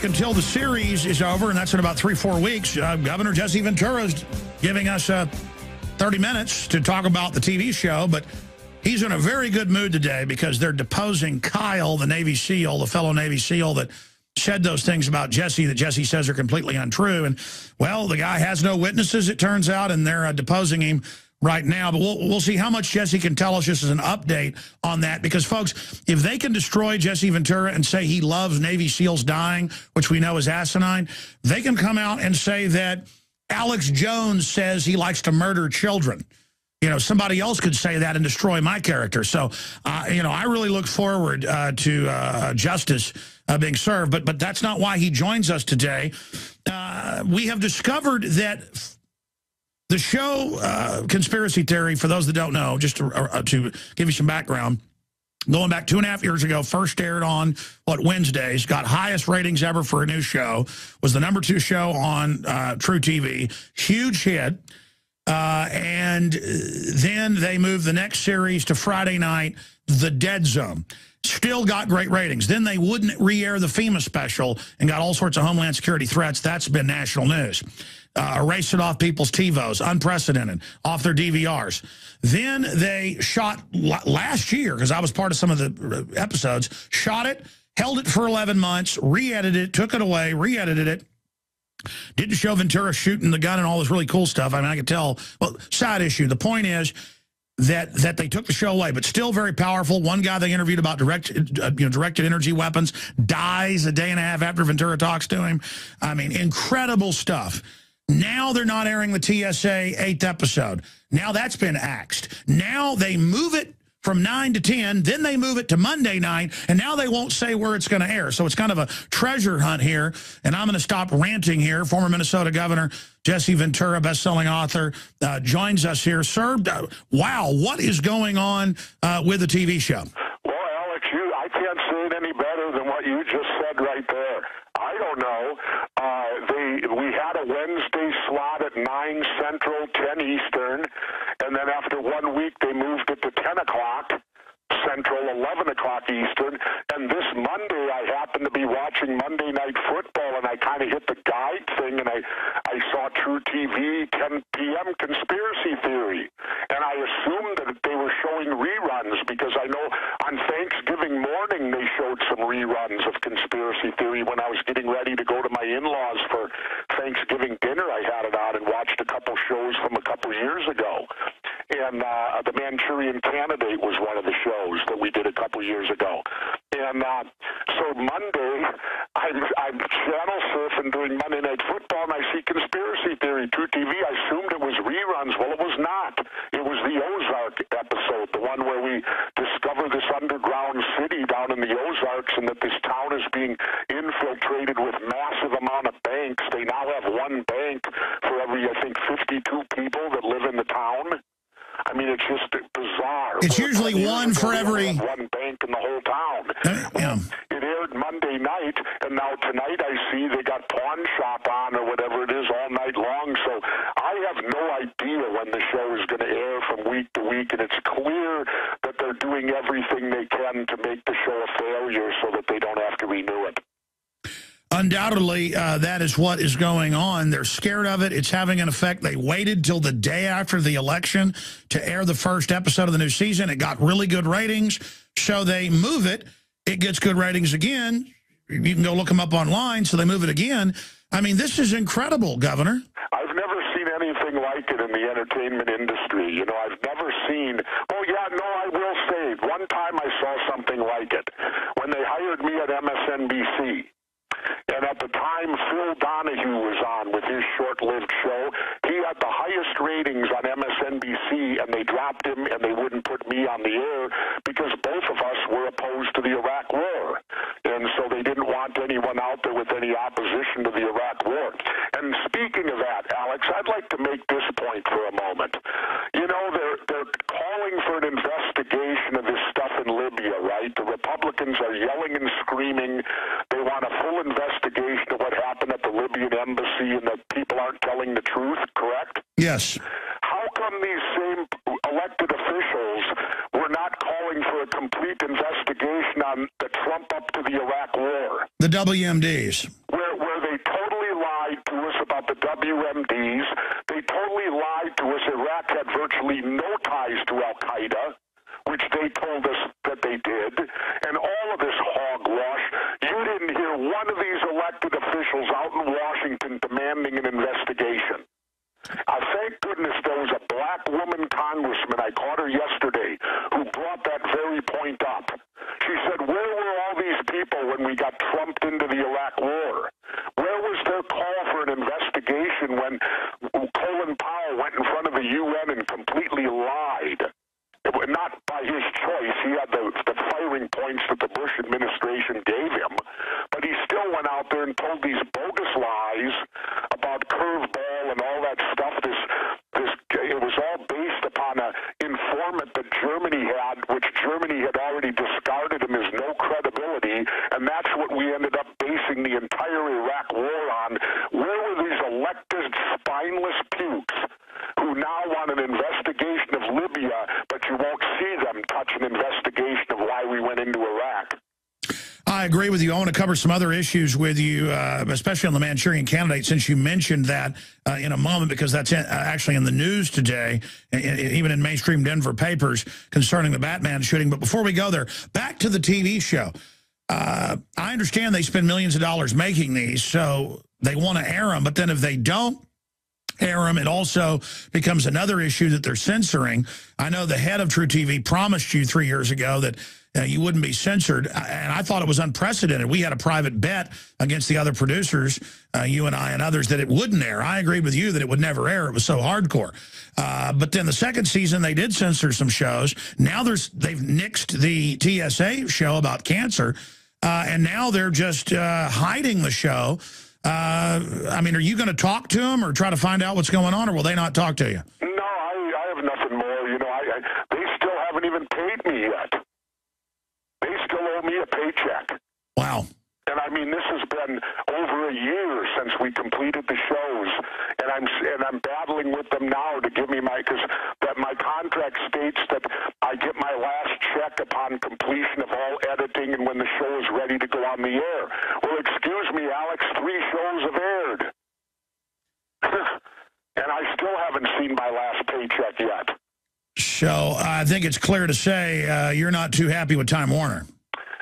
until the series is over, and that's in about 3-4 weeks. Governor Jesse Ventura is giving us 30 minutes to talk about the TV show, but he's in a very good mood today because they're deposing Kyle, the Navy SEAL, the fellow Navy SEAL that said those things about Jesse that Jesse says are completely untrue. And, well, the guy has no witnesses, it turns out, and they're deposing him right now. But we'll see how much Jesse can tell us just as an update on that. Because, folks, if they can destroy Jesse Ventura and say he loves Navy SEALs dying, which we know is asinine, they can come out and say that Alex Jones says he likes to murder children. You know, somebody else could say that and destroy my character. So, you know, I really look forward to justice being served. But that's not why he joins us today. We have discovered that the show Conspiracy Theory, for those that don't know, just to give you some background, going back 2.5 years ago, first aired on, Wednesdays, got highest ratings ever for a new show, was the #2 show on True TV, huge hit. And then they moved the next series to Friday night, The Dead Zone. Still got great ratings. Then they wouldn't re-air the FEMA special and got all sorts of Homeland Security threats. That's been national news. Erased it off people's TiVos, unprecedented, off their DVRs. Then they shot last year, because I was part of some of the episodes, shot it, held it for 11 months, re-edited it, took it away, re-edited it. Didn't show Ventura shooting the gun and all this really cool stuff. I mean, I could tell. Well, side issue. The point is that they took the show away, but still very powerful. One guy they interviewed about directed energy weapons dies a day and a half after Ventura talks to him. I mean, incredible stuff. Now they're not airing the TSA 8th episode. Now that's been axed. Now they move it from 9 to 10, then they move it to Monday night, and now they won't say where it's going to air. So it's kind of a treasure hunt here, and I'm going to stop ranting here. Former Minnesota Governor Jesse Ventura, best-selling author, joins us here. Sir, wow, what is going on with the TV show? Well, Alex, I can't say it any better than what you just said right there. I don't know. We had a Wednesday slot at 9 Central, 10 Eastern, and then after 1 week they moved it to 10 o'clock Central, 11 o'clock Eastern, and this Monday I happened to be watching Monday Night Football, and I kind of hit the guide thing, and I saw True TV, 10 p.m. Conspiracy Theory, and I assumed that they were showing reruns, because I know on Thanksgiving morning they showed some reruns of Conspiracy Theory when I was getting ready to go to my in-laws for Thanksgiving dinner. I had it on and watched a couple shows from a couple years ago. And The Manchurian Candidate was one of the shows that we did a couple years ago. And so Monday, I'm channel surfing during Monday Night Football, and I see Conspiracy Theory, True TV. I assumed it was reruns. Well, it was not. It was the Ozark episode, the one where we discover this underground city down in the Ozarks, and that this town is being infiltrated with massive amount of banks. They now have one bank for every, I think, 52 people that live in the town. I mean, it's just bizarre. It's usually one for every... One bank in the whole town. It aired Monday night, and now tonight I see they got Pawn Shop on or whatever it is all night long. So I have no idea when the show is going to air from week to week, and it's clear that they're doing everything they can to make the show a failure so that they don't have to renew it. Undoubtedly, that is what is going on. They're scared of it. It's having an effect. They waited till the day after the election to air the first episode of the new season. It got really good ratings, so they move it. It gets good ratings again. You can go look them up online, so they move it again. I mean, this is incredible, Governor. I've never seen anything like it in the entertainment industry. You know, I've never seen... Oh, yeah, no, I will say, one time I saw something like it. When they hired me at MSNBC, and at the time, Phil Donahue was on with his short-lived show. He had the highest ratings on MSNBC, and they dropped him, and they wouldn't put me on the air because both of us were opposed to the Iraq War. And so they didn't want anyone out there with any opposition to the Iraq War. And speaking of that, Alex, I'd like to make this point for a moment. You know, they're calling for an investigation of this stuff in Libya, right? The Republicans are yelling and screaming. They want a full investigation of what happened at the Libyan embassy, and that people aren't telling the truth, correct? Yes. How come these same elected officials were not calling for a complete investigation on the Trump up to the Iraq war? The WMDs. Well, no ties to Al-Qaeda, which they told us that they did, and all of this hogwash. You didn't hear one of these elected officials out in Washington demanding an investigation. Thank goodness there was a black woman congressman, I caught her yesterday, who brought that very point up. She said, where were all these people when we got trumped into the Iraq war? Where was their call for an investigation when Colin Powell went in front of the UN and completely lied? Not by his choice. He had the firing points that the Bush administration gave him. But he still went out there and told these bogus lies about curveball and all that stuff. It was all based upon an informant that Germany had, which Germany had already discarded him as no credibility. And that's what we ended up basing the entire Iraq war on. Where were these elected spineless pukes who now want an investigation of Libya, but you won't see them touch an investigation of why we went into Iraq? I agree with you. I want to cover some other issues with you, especially on the Manchurian Candidate, since you mentioned that in a moment, because that's actually in the news today, even in mainstream Denver papers, concerning the Batman shooting. But before we go there, back to the TV show. I understand they spend millions of dollars making these, so they want to air them. But then if they don't air them, it also becomes another issue that they're censoring. I know the head of True TV promised you 3 years ago that you wouldn't be censored, and I thought it was unprecedented. We had a private bet against the other producers, you and I and others, that it wouldn't air. I agreed with you that it would never air. It was so hardcore. But then the second season, they did censor some shows. Now they've nixed the TSA show about cancer, and now they're just hiding the show. I mean, are you going to talk to them or try to find out what's going on, or will they not talk to you? No, I have nothing more. You know, they still haven't even paid me yet. They still owe me a paycheck. Wow. And I mean, this has been over a year since we completed the shows, and I'm battling with them now to give me because my contract states that I get my last check upon completion of all editing and when the show is ready to go on the air. Well, excuse me, Alex, 3 shows have aired, and I still haven't seen my last paycheck yet. So I think it's clear to say you're not too happy with Time Warner.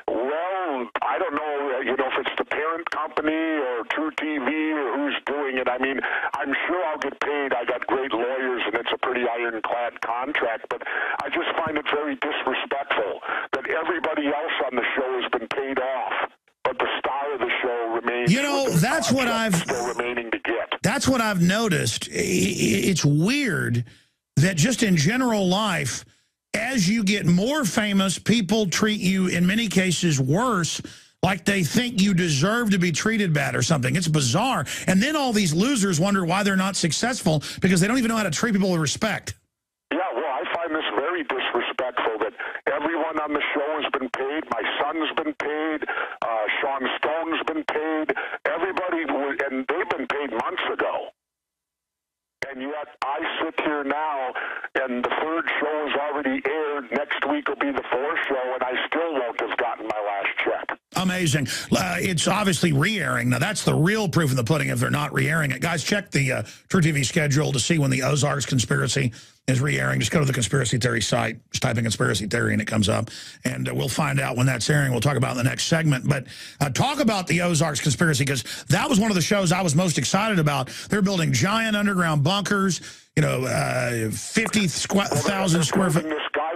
Well, I don't know, if it's the parent company or True TV or who's doing it. I mean, I'm sure I'll get paid. I got great lawyers, and it's a pretty ironclad contract, but I just find it very disrespectful that everybody else on the show has been paid off, but the star of the show remains. That's what I've still remaining to get. That's what I've noticed. It's weird that just in general life, as you get more famous, people treat you, in many cases, worse, like they think you deserve to be treated bad or something. It's bizarre. And then all these losers wonder why they're not successful, because they don't even know how to treat people with respect. Yeah, well, I find this very disrespectful that everyone on the show has been paid. My son's been paid. Sean Stone's been paid. Everybody, and they've been paid months ago. And yet I sit here now, and the 3rd show is already aired. Next week will be the 4th show, and I still won't have gotten my last check. Amazing. It's obviously re-airing. Now, that's the real proof in the pudding if they're not re-airing it. Guys, check the True TV schedule to see when the Ozarks Conspiracy is re-airing. Just go to the conspiracy theory site, just type in conspiracy theory, and it comes up. And we'll find out when that's airing. We'll talk about it in the next segment. But talk about the Ozarks Conspiracy, because that was one of the shows I was most excited about. They're building giant underground bunkers, 50,000 square foot. This guy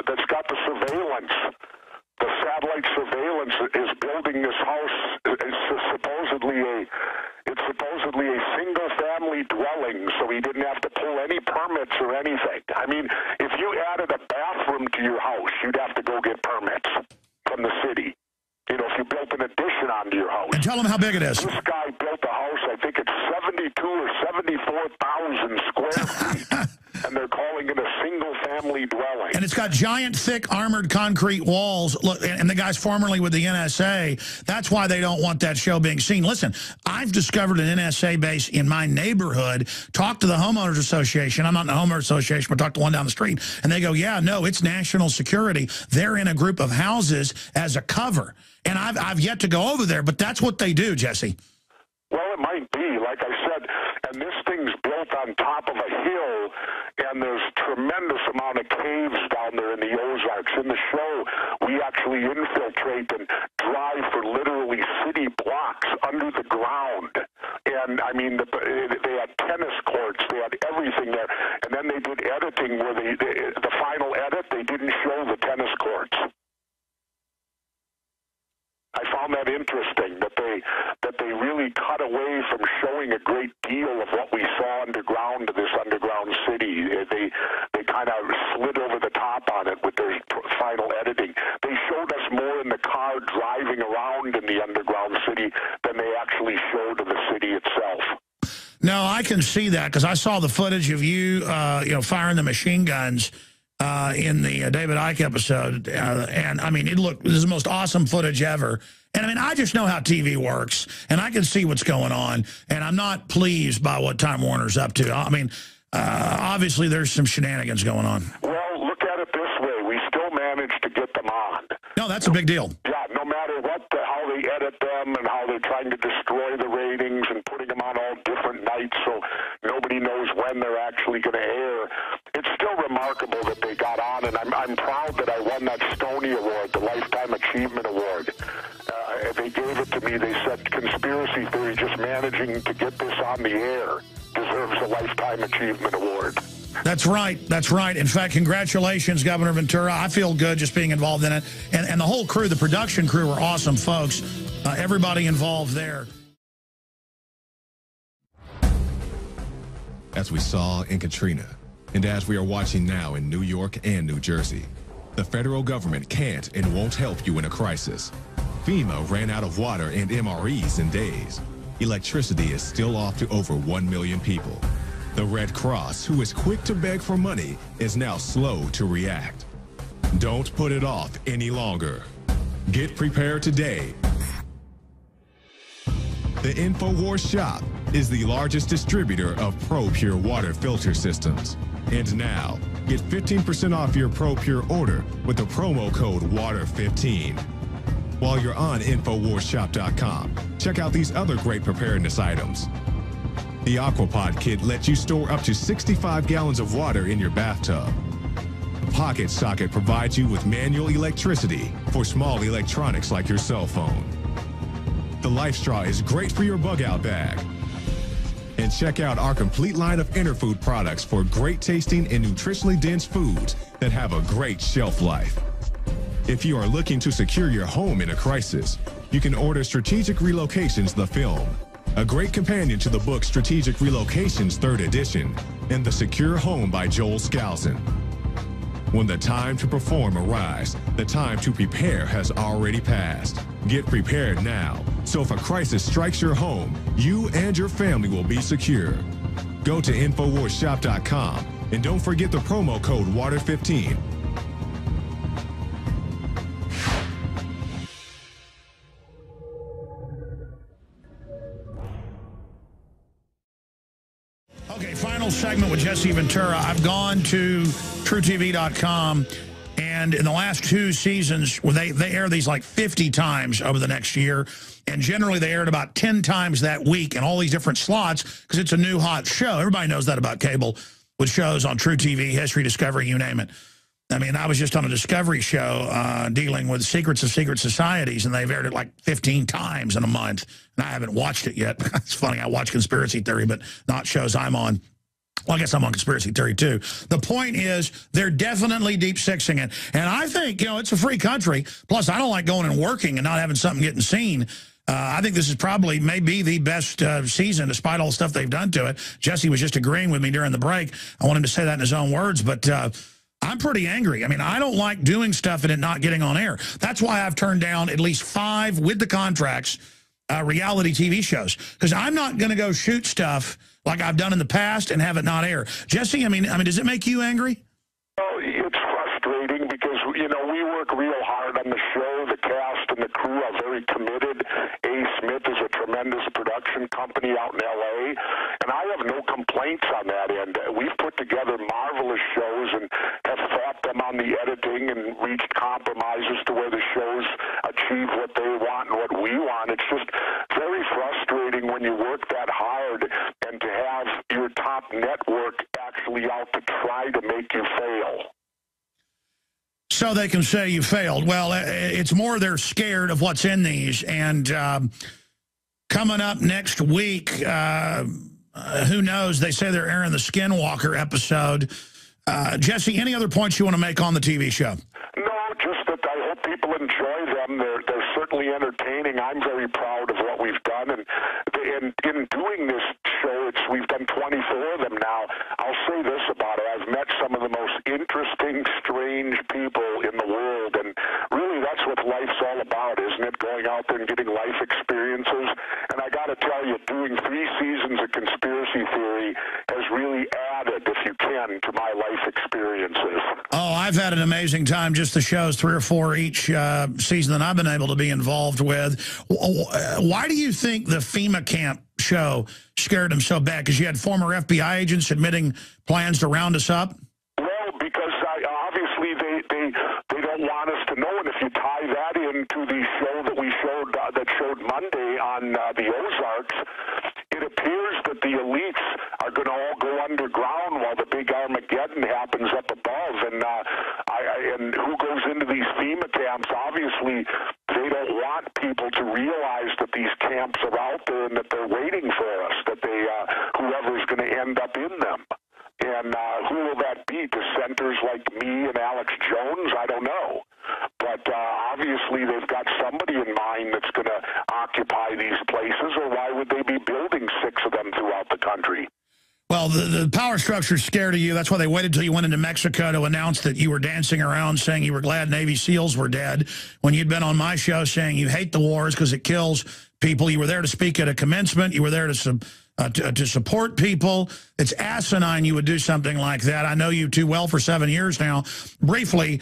that's got the surveillance, the satellite surveillance, is building this house. It's supposedly a single-family dwelling, so he didn't have to pull any permits or anything. I mean, if you added a bathroom to your house, you'd have to go get permits from the city. If you built an addition onto your house. And tell them how big it is. This guy built a house, I think it's 72 or 74,000 square feet, and they're calling it a single-family dwelling. And it's got giant, thick, armored concrete walls. Look, and the guy's formerly with the NSA. That's why they don't want that show being seen. Listen, I've discovered an NSA base in my neighborhood. Talked to the homeowners association. I'm not in the homeowners association, but talked to one down the street. And they go, yeah, no, it's national security. They're in a group of houses as a cover. And I've yet to go over there, but that's what they do, Jesse. Well, it might be, like I said, and this thing's built on top of a hill, and there's tremendous amount of caves down there in the Ozarks. In the show, we actually infiltrate and drive for literally city blocks under the ground. And, I mean, they had tennis courts, they had everything there. And then they did editing where the final edit, they didn't show the tennis courts. I found that interesting, that they really cut away from showing a great deal of what we saw underground to this underground city. They kind of slid over the top on it with their final editing. They showed us more in the car driving around in the underground city than they actually showed of the city itself. No, I can see that because I saw the footage of you, firing the machine guns in the David Icke episode. And, I mean, this is the most awesome footage ever. And, I mean, I just know how TV works, and I can see what's going on. And I'm not pleased by what Time Warner's up to. I mean, obviously there's some shenanigans going on. Well, look at it this way. We still managed to get them on. No, that's a big deal. Yeah, no matter how they edit them and how they're trying to destroy the ratings and putting them on all different nights so nobody knows when they're actually going to air. It's still remarkable that they got on, and I'm proud that I won that Stony Award, the Lifetime Achievement Award. They gave it to me. They said conspiracy theory, just managing to get this on the air, deserves a Lifetime Achievement Award. That's right. That's right. In fact, congratulations, Governor Ventura. I feel good just being involved in it. And the whole crew, the production crew, were awesome folks. Everybody involved there. As we saw in Katrina, and as we are watching now in New York and New Jersey, the federal government can't and won't help you in a crisis. FEMA ran out of water and MREs in days. Electricity is still off to over 1 million people. The Red Cross, who is quick to beg for money, is now slow to react. Don't put it off any longer. Get prepared today. The InfoWars shop is the largest distributor of ProPure water filter systems. And now, get 15% off your ProPure order with the promo code WATER15. While you're on InfoWarsShop.com, check out these other great preparedness items. The Aquapod kit lets you store up to 65 gallons of water in your bathtub. The Pocket Socket provides you with manual electricity for small electronics like your cell phone. The Life Straw is great for your bug-out bag. And check out our complete line of Interfood products for great tasting and nutritionally dense foods that have a great shelf life. If you are looking to secure your home in a crisis, you can order Strategic Relocations, the film, a great companion to the book Strategic Relocations 3rd edition, and The Secure Home by Joel Skousen. When the time to perform arrives, the time to prepare has already passed. Get prepared now, so if a crisis strikes your home, you and your family will be secure. Go to InfoWarsShop.com and don't forget the promo code WATER15. Okay, final segment with Jesse Ventura. I've gone to TrueTV.com, and in the last 2 seasons, well, they air these like 50 times over the next year, and generally they air it about 10 times that week in all these different slots because it's a new hot show. Everybody knows that about cable with shows on True TV, History, Discovery, you name it. I mean, I was just on a Discovery show dealing with secrets of secret societies, and they've aired it like 15 times in a month, and I haven't watched it yet. It's funny, I watch Conspiracy Theory, but not shows I'm on. Well, I guess I'm on Conspiracy Theory, too. The point is, they're definitely deep-sixing it. And I think, it's a free country. Plus, I don't like going and working and not having something getting seen. I think this is probably maybe the best season, despite all the stuff they've done to it. Jesse was just agreeing with me during the break. I want him to say that in his own words, but I'm pretty angry. I mean, I don't like doing stuff and it not getting on air. That's why I've turned down at least 5 with the contracts reality TV shows, because I'm not going to go shoot stuff like I've done in the past and have it not air. Jesse, I mean, does it make you angry? Well, it's frustrating because, we work real hard on the show. The cast and the crew are very committed. A. Smith is a tremendous production company out in L.A., and I have no complaints on that end. We've put together marvelous shows and have fought them on the editing and reached compromises to where the shows achieve what they want and what we want. It's just very frustrating when you work that hard and to have your top network actually out to try to make you fail. So they can say you failed. Well, it's more they're scared of what's in these. And coming up next week, who knows? They say they're airing the Skinwalker episode. Jesse, any other points you want to make on the TV show? No, just that I hope people enjoy them. They're certainly entertaining. I'm very proud of what we've done. And in doing this show, we've done 24 of them now. I'll say this about it. I've met some of the most interesting, strange people in the world. And really, that's what life's all about, isn't it? Going out there and getting life experiences. And I got to tell you, doing 3 seasons of conspiracy theory has really added, if you can, to my life experiences. Oh, I've had an amazing time. Just the shows, 3 or 4 each season that I've been able to be involved with. Why do you think the FEMA camp show scared them so bad? Because you had former FBI agents admitting plans to round us up? Well, because obviously they don't want us to know. And if you tie that into the show that we showed, that showed Monday on the Ozarks, it appears that the elites are going to all go underground while the big Armageddon happens up above. And who goes into these FEMA camps? Obviously, they don't want people to realize that these camps are out there and that they're waiting for us, that whoever's going to end up in them. And who will that be? Dissenters like me and Alex Jones? I don't know. But obviously they've got somebody in mind that's going to occupy these places, or why would they be building 6 of them throughout the country? Well, the power structure's scared of you. That's why they waited until you went into Mexico to announce that you were dancing around saying you were glad Navy SEALs were dead, when you'd been on my show saying you hate the wars because it kills people. You were there to speak at a commencement. You were there to support people. It's asinine you would do something like that. I know you too well for 7 years now. Briefly,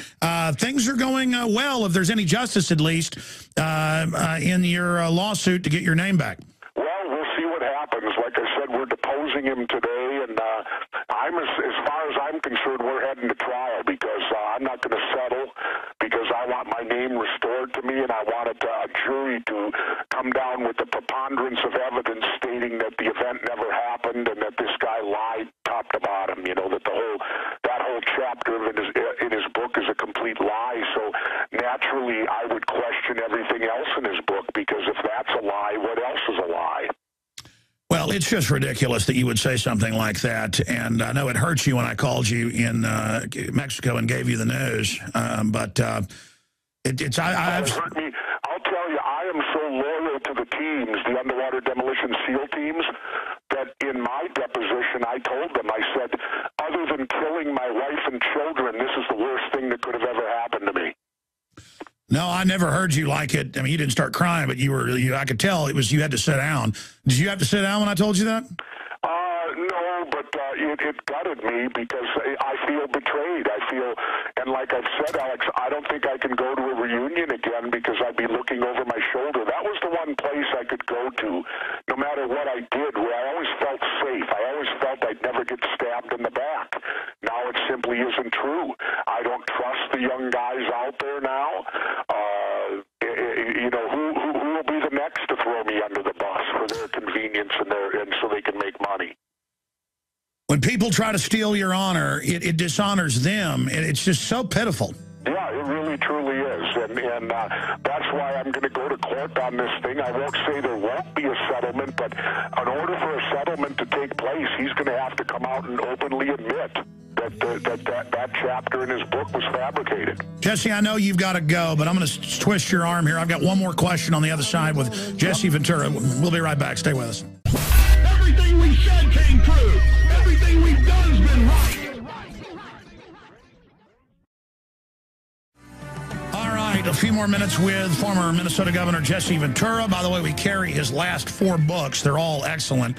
things are going well, if there's any justice at least, in your lawsuit to get your name back. Well, we'll see what happens. Like I said, we're deposing him today, and as far as I'm concerned, we're heading to trial because I'm not going to settle, because I want my name restored to me, and I wanted a jury to come down with the preponderance of evidence stating that the event never happened and that this guy lied top to bottom. You know, that that whole chapter in his book is a complete lie. So naturally, I would question everything else in his book, because if that's a lie, what else is a lie? Well, it's just ridiculous that you would say something like that, and I know it hurts you when I called you in Mexico and gave you the news, but it's hurt me. I'll tell you, I am so loyal to the teams, the underwater demolition SEAL teams, that in my deposition I told them, I said, other than killing my wife and children, this is the worst thing that could have ever happened to me. No, I never heard you like it. I mean, you didn't start crying, but I could tell it was you had to sit down. Did you have to sit down when I told you that? No, but it gutted me because I feel betrayed. And like I've said, Alex, I don't think I can go to a reunion again because I'd be looking over my shoulder. That was the one place I could go to, no matter what I did, where I always felt safe. I always felt I'd never get stabbed in the back. Now it simply isn't true. I don't trust the young guys out there now. You know, who will be the next to throw me under the bus for their convenience and so they can make money? When people try to steal your honor, it dishonors them. It's just so pitiful. Yeah, it really, truly is. And that's why I'm going to go to court on this thing. I won't say there won't be a settlement, but in order for a settlement to take place, he's going to have to come out and openly admit that chapter in his book was fabricated. Jesse, I know you've got to go, but I'm going to twist your arm here. I've got one more question on the other side with Jesse Ventura. We'll be right back. Stay with us. Everything we said came true. Everything we've done has been right. All right, a few more minutes with former Minnesota Governor Jesse Ventura. By the way, we carry his last 4 books. They're all excellent.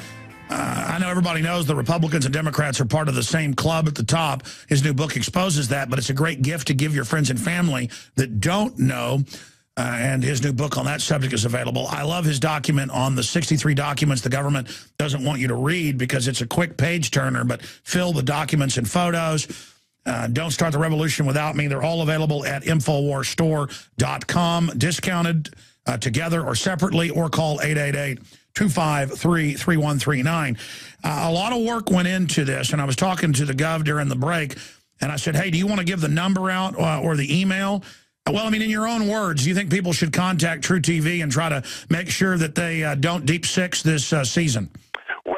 I know everybody knows the Republicans and Democrats are part of the same club at the top. His new book exposes that, but it's a great gift to give your friends and family that don't know. And his new book on that subject is available. I love his document on the 63 documents the government doesn't want you to read because it's a quick page turner, but fill the documents and photos. Don't Start the Revolution Without Me. They're all available at InfoWarsStore.com, discounted together or separately, or call 888-253-3139. A lot of work went into this, and I was talking to the gov during the break, and I said, hey, do you want to give the number out or the email? Well, I mean, in your own words, do you think people should contact True TV and try to make sure that they don't deep six this season? Well,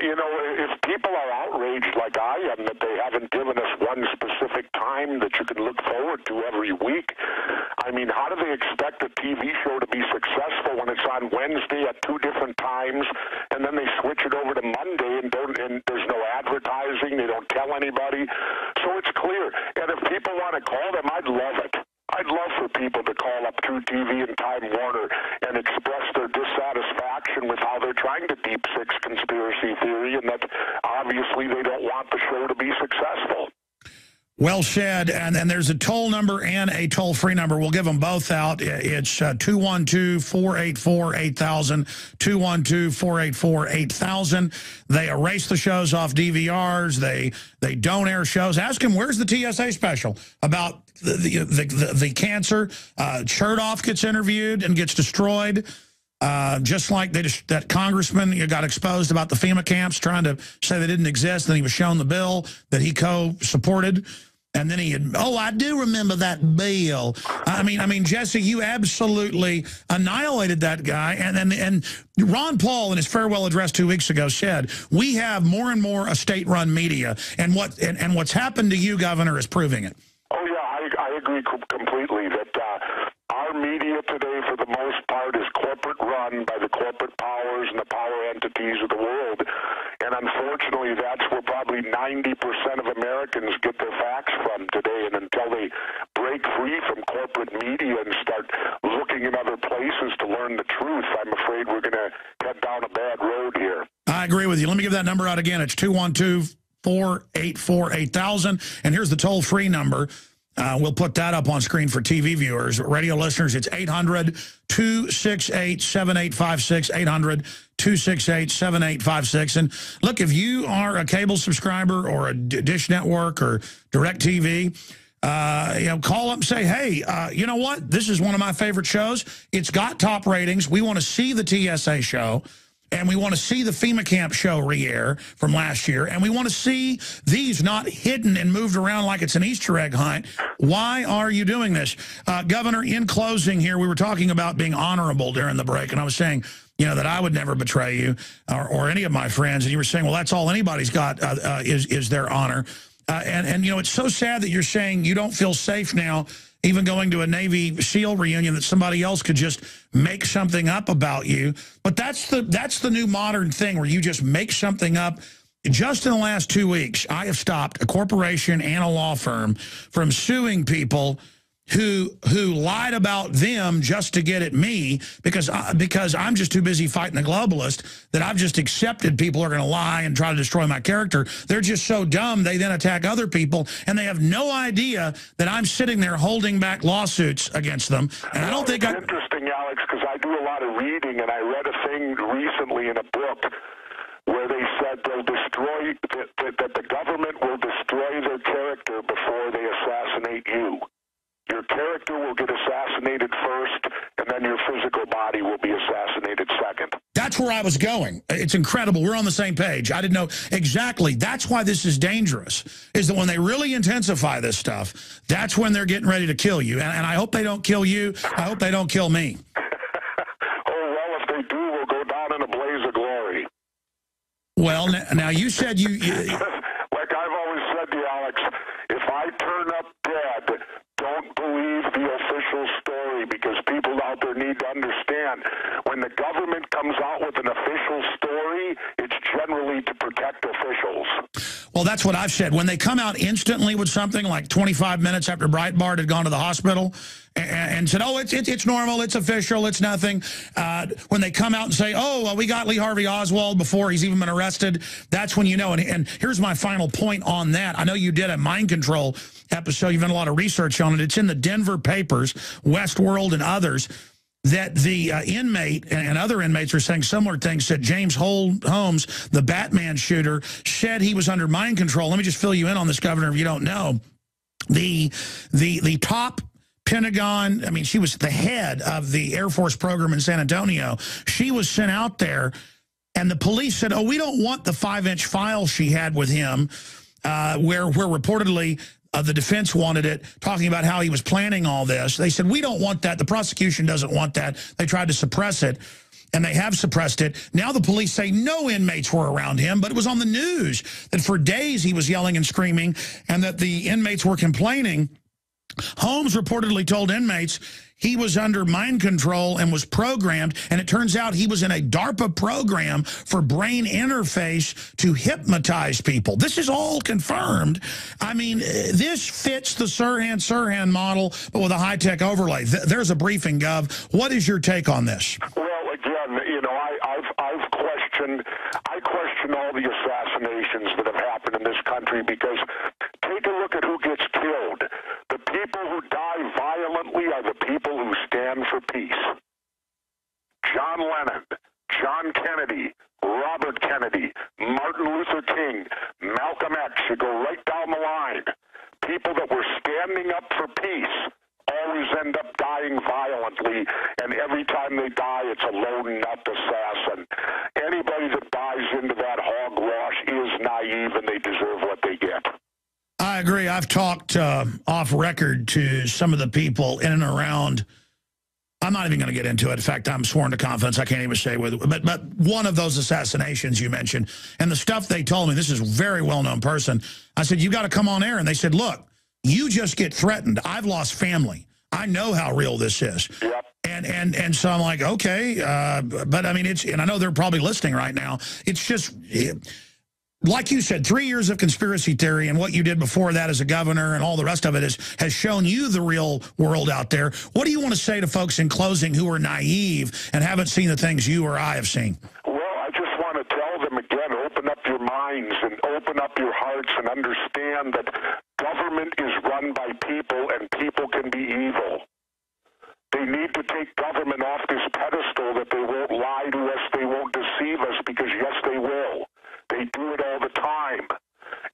you know, if people are outraged like I am that they haven't given us one specific time that you can look forward to every week, I mean, how do they expect a TV show to be successful when it's on Wednesday at 2 different times, and then they switch it over to Monday and there's no advertising, they don't tell anybody? So it's clear. And if people want to call them, I'd love it. I'd love for people to call up True TV and Time Warner and express their dissatisfaction with how they're trying to deep six conspiracy theory, and that obviously they don't want the show to be successful. Well said. And there's a toll number and a toll-free number. We'll give them both out. It's 212-484-8000, 212-484-8000. They erase the shows off DVRs. They don't air shows. Ask them, where's the TSA special about the cancer? Chertoff gets interviewed and gets destroyed. Just like that congressman got exposed about the FEMA camps, trying to say they didn't exist. Then he was shown the bill that he co-supported. And then I do remember that bill. I mean, Jesse, you absolutely annihilated that guy. And Ron Paul, in his farewell address 2 weeks ago, said, we have more and more a state-run media. And what's happened to you, Governor, is proving it. Oh, yeah, I agree completely that our media today, for the most part, is corporate-run by the corporate powers and the power entities of the world. And unfortunately, that's where probably 90% of Americans get their facts from today. And until they break free from corporate media and start looking in other places to learn the truth, I'm afraid we're going to head down a bad road here. I agree with you. Let me give that number out again. It's 212-484-8000. And here's the toll-free number. We'll put that up on screen for TV viewers. Radio listeners, it's 800-268-7856, 800-268-7856. And look, if you are a cable subscriber or a Dish Network or DirecTV, call up and say, hey, you know what? This is one of my favorite shows. It's got top ratings. We want to see the TSA show. And we want to see the FEMA camp show re-air from last year. And we want to see these not hidden and moved around like it's an Easter egg hunt. Why are you doing this? Governor, in closing here, we were talking about being honorable during the break. And I was saying, that I would never betray you or any of my friends. And you were saying, well, that's all anybody's got is their honor. And it's so sad that you're saying you don't feel safe now, even going to a Navy SEAL reunion, that somebody else could just make something up about you. But that's the new modern thing, where you just make something up. Just in the last 2 weeks, I have stopped a corporation and a law firm from suing people who lied about them just to get at me, because I'm just too busy fighting the globalist that I've just accepted people are going to lie and try to destroy my character. They're just so dumb, they then attack other people, and they have no idea that I'm sitting there holding back lawsuits against them. And I don't think it's interesting, Alex, because I do a lot of reading, and I read a thing recently in a book where they said they'll destroy, that the government will destroy their character before they assassinate you. Your character will get assassinated first, and then your physical body will be assassinated second. That's where I was going. It's incredible. We're on the same page. I didn't know exactly. That's why this is dangerous, is that when they really intensify this stuff, that's when they're getting ready to kill you. And I hope they don't kill you. I hope they don't kill me. Oh, well, if they do, we'll go down in a blaze of glory. Well, now you said you like I've always said to you, Alex, if I turn up dead, don't believe the official story, because people out there need to understand, when the government comes out with an official story, it's generally to protect officials. Well, that's what I've said. When they come out instantly with something like 25 minutes after Breitbart had gone to the hospital and said, oh, it's normal, it's official, it's nothing. When they come out and say, oh, well, we got Lee Harvey Oswald before he's even been arrested, that's when you know. And here's my final point on that. I know you did a mind control episode. You've done a lot of research on it. It's in the Denver papers, Westworld and others, that the inmate and other inmates are saying similar things. Said James Holmes, the Batman shooter, said he was under mind control. Let me just fill you in on this, Governor, if you don't know. The top Pentagon. I mean, she was the head of the Air Force program in San Antonio. She was sent out there, and the police said, oh, we don't want the 5-inch file she had with him, where reportedly the defense wanted it, talking about how he was planning all this. They said, we don't want that. The prosecution doesn't want that. They tried to suppress it, and they have suppressed it. Now the police say no inmates were around him, but it was on the news that for days he was yelling and screaming and that the inmates were complaining. Holmes reportedly told inmates he was under mind control and was programmed, and it turns out he was in a DARPA program for brain interface to hypnotize people. This is all confirmed. I mean, this fits the Sirhan model, but with a high-tech overlay. There's a briefing, Gov. What is your take on this? Well, again, you know, I question all the assassinations that have happened in this country, because take a look at who gets killed. The people who die violently are the people who stand for peace. John Lennon, John Kennedy, Robert Kennedy, Martin Luther King, Malcolm X, you go right down the line. People that were standing up for peace always end up dying violently, and every time they die, it's a lone nut assassin. Anybody that buys into that hogwash is naive, and they deserve what they get. I agree. I've talked off record to some of the people in and around. I'm not even going to get into it. In fact, I'm sworn to confidence. I can't even say whether. But one of those assassinations you mentioned, and the stuff they told me, this is a very well-known person. I said, you got to come on air. And they said, look, you just get threatened. I've lost family. I know how real this is. Yep. And so I'm like, okay. But I mean, and I know they're probably listening right now. It's just, like you said, 3 years of conspiracy theory, and what you did before that as a governor and all the rest of it has shown you the real world out there. What do you want to say to folks in closing who are naive and haven't seen the things you or I have seen? Well, I just want to tell them again, open up your minds and open up your hearts and understand that government is run by people, and people can be evil. They need to take government off this pedestal that they won't lie to us, they won't deceive us, because yes, they will. They do it all the time,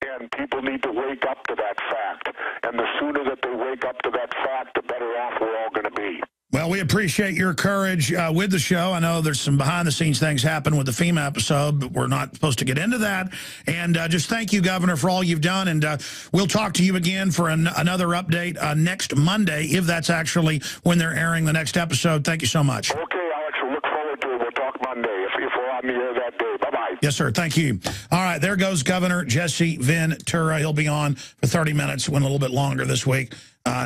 and people need to wake up to that fact. And the sooner that they wake up to that fact, the better off we're all going to be. Well, we appreciate your courage with the show. I know there's some behind-the-scenes things happen with the FEMA episode, but we're not supposed to get into that. And just thank you, Governor, for all you've done. And we'll talk to you again for another update next Monday, if that's actually when they're airing the next episode. Thank you so much. Okay, Alex, we'll look forward to it. We'll talk Monday if we're on the air that day. Bye-bye. Yes, sir. Thank you. All right, there goes Governor Jesse Ventura. He'll be on for 30 minutes, went a little bit longer this week.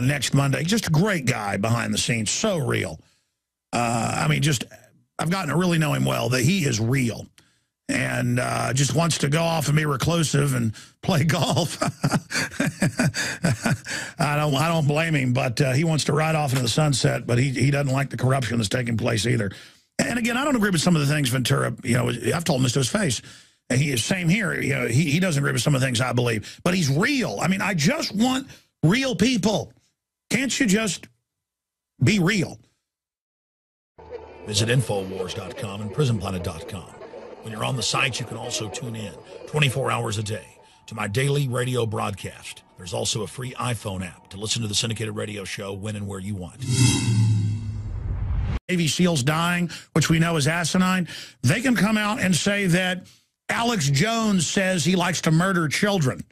Next Monday. Just a great guy behind the scenes. So real. I mean, I've gotten to really know him well, that he is real. And just wants to go off and be reclusive and play golf. I don't blame him, but he wants to ride off into the sunset, but he doesn't like the corruption that's taking place either. And again, I don't agree with some of the things Ventura, I've told him this to his face. And he is same here. He doesn't agree with some of the things I believe, but he's real. I mean, I just want real people. Can't you just be real? Visit Infowars.com and PrisonPlanet.com. When you're on the site, you can also tune in 24 hours a day to my daily radio broadcast. There's also a free iPhone app to listen to the syndicated radio show when and where you want. Navy SEALs dying, which we know is asinine. They can come out and say that Alex Jones says he likes to murder children.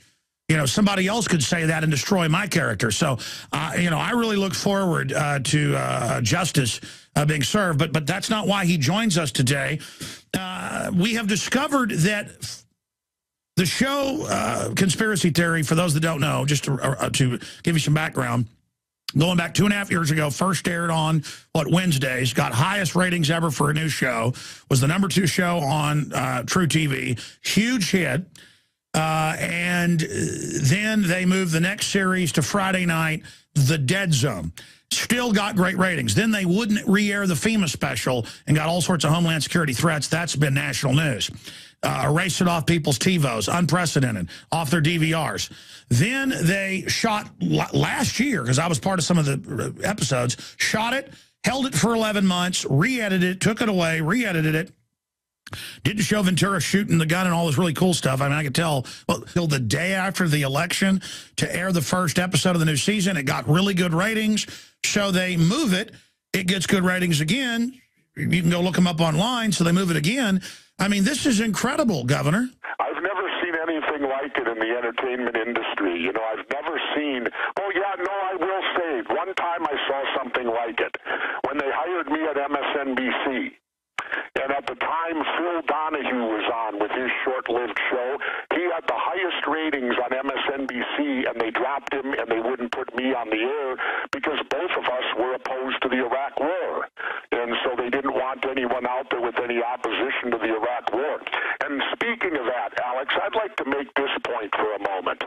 Somebody else could say that and destroy my character. So, I really look forward to justice being served. But that's not why he joins us today. We have discovered that the show Conspiracy Theory, for those that don't know, just to give you some background, going back 2.5 years ago, first aired on, Wednesdays, got highest ratings ever for a new show, was the #2 show on True TV, huge hit. And then they moved the next series to Friday night, The Dead Zone. Still got great ratings. Then they wouldn't re-air the FEMA special and got all sorts of Homeland Security threats. That's been national news. Erased it off people's TiVos, unprecedented, off their DVRs. Then they shot last year, because I was part of some of the episodes, shot it, held it for 11 months, re-edited it, took it away, re-edited it, Didn't show Ventura shooting the gun and all this really cool stuff. I mean, I could tell, well, till the day after the election to air the first episode of the new season. It got really good ratings. So they move it. It gets good ratings again. You can go look them up online, so they move it again. I mean, this is incredible, Governor. I've never seen anything like it in the entertainment industry. You know, I've never seen, oh, yeah, no, I will say, one time I saw something like it when they hired me at MSNBC. And at the time, Phil Donahue was on with his short-lived show. He had the highest ratings on MSNBC, and they dropped him, and they wouldn't put me on the air because both of us were opposed to the Iraq War. And so they didn't want anyone out there with any opposition to the Iraq War. And speaking of that, Alex, I'd like to make this point for a moment.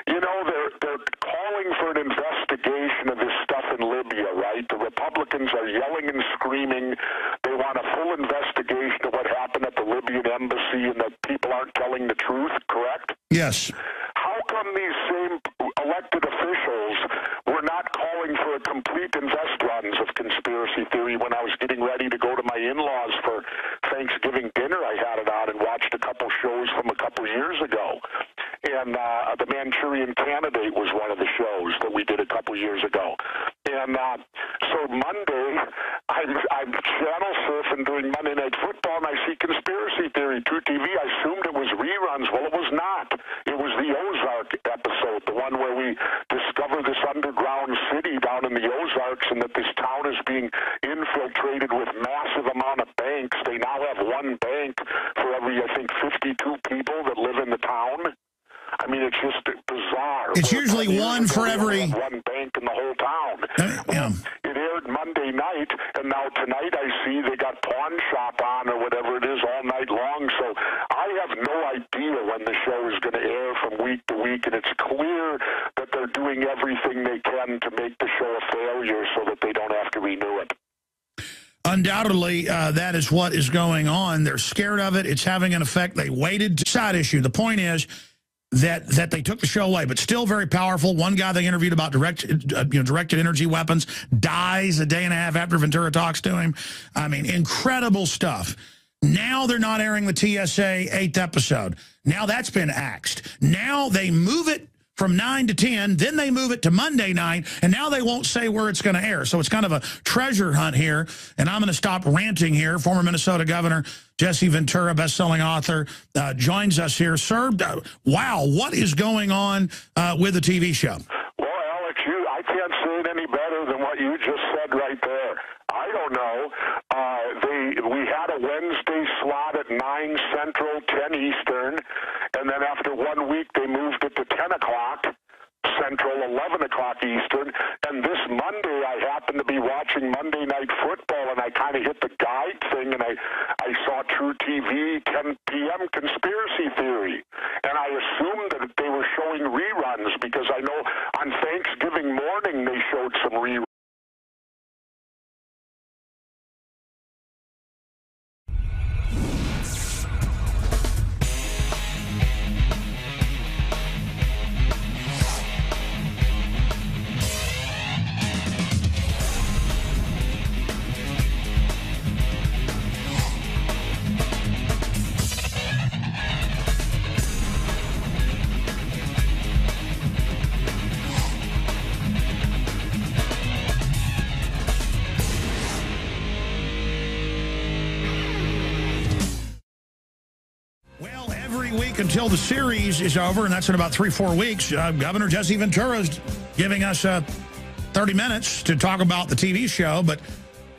You know, they're calling for an investigation of this stuff in Libya, right? The Republicans are yelling and screaming. They want a full investigation of what happened at the Libyan embassy and that people aren't telling the truth, correct? Yes. How come these same elected officials were not calling for a complete invest runs of conspiracy theory when I was getting ready to go to my in-laws for Thanksgiving dinner? I had it on and watched a couple shows from a couple years ago. And The Manchurian Candidate was one of the shows that we did a couple years ago. And so Monday, I'm channel surfing during Monday Night Football, and I see Conspiracy Theory, True TV. I assumed it was reruns. Well, it was not. It was the Ozark episode, the one where we discover this underground city down in the Ozarks and that this town is being infiltrated with massive amount of banks. They now have one bank for every, I think, 52 people that live in the town. I mean, it's just bizarre. It's usually one for every... One bank in the whole town. Yeah. It aired Monday night, and now tonight I see they got Pawn Shop on or whatever it is all night long. So I have no idea when the show is going to air from week to week, and it's clear that they're doing everything they can to make the show a failure so that they don't have to renew it. Undoubtedly, that is what is going on. They're scared of it. It's having an effect. They waited to side issue. The point is that they took the show away, but still very powerful. One guy they interviewed about directed energy weapons dies a day and a half after Ventura talks to him. I mean, incredible stuff. Now they're not airing the TSA 8th episode. Now that's been axed. Now they move it from 9 to 10, then they move it to Monday night, and now they won't say where it's going to air. So it's kind of a treasure hunt here, and I'm going to stop ranting here. Former Minnesota Governor Jesse Ventura, best-selling author, joins us here. Sir, wow, what is going on with the TV show? Well, Alex, I can't say it any better than what you just said right there. I don't know. We had a Wednesday slot at 9 Central, 10 Eastern, and then after 1 week they moved it to 10 o'clock Central, 11 o'clock Eastern, and this Monday I happened to be watching Monday Night Football, and I kind of hit the guide thing, and I saw True TV, 10 p.m. Conspiracy Theory, and I assumed that they were showing reruns because I know on Thanksgiving morning they showed some reruns. Until the series is over, and that's in about 3-4 weeks, Governor Jesse Ventura is giving us 30 minutes to talk about the TV show, but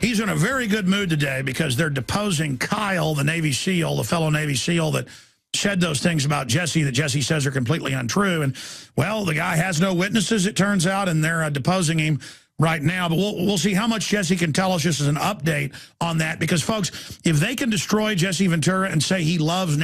he's in a very good mood today because they're deposing Kyle, the Navy SEAL, the fellow Navy SEAL that said those things about Jesse that Jesse says are completely untrue. And, well, the guy has no witnesses, it turns out, and they're deposing him right now. But we'll see how much Jesse can tell us just as an update on that because, folks, if they can destroy Jesse Ventura and say he loves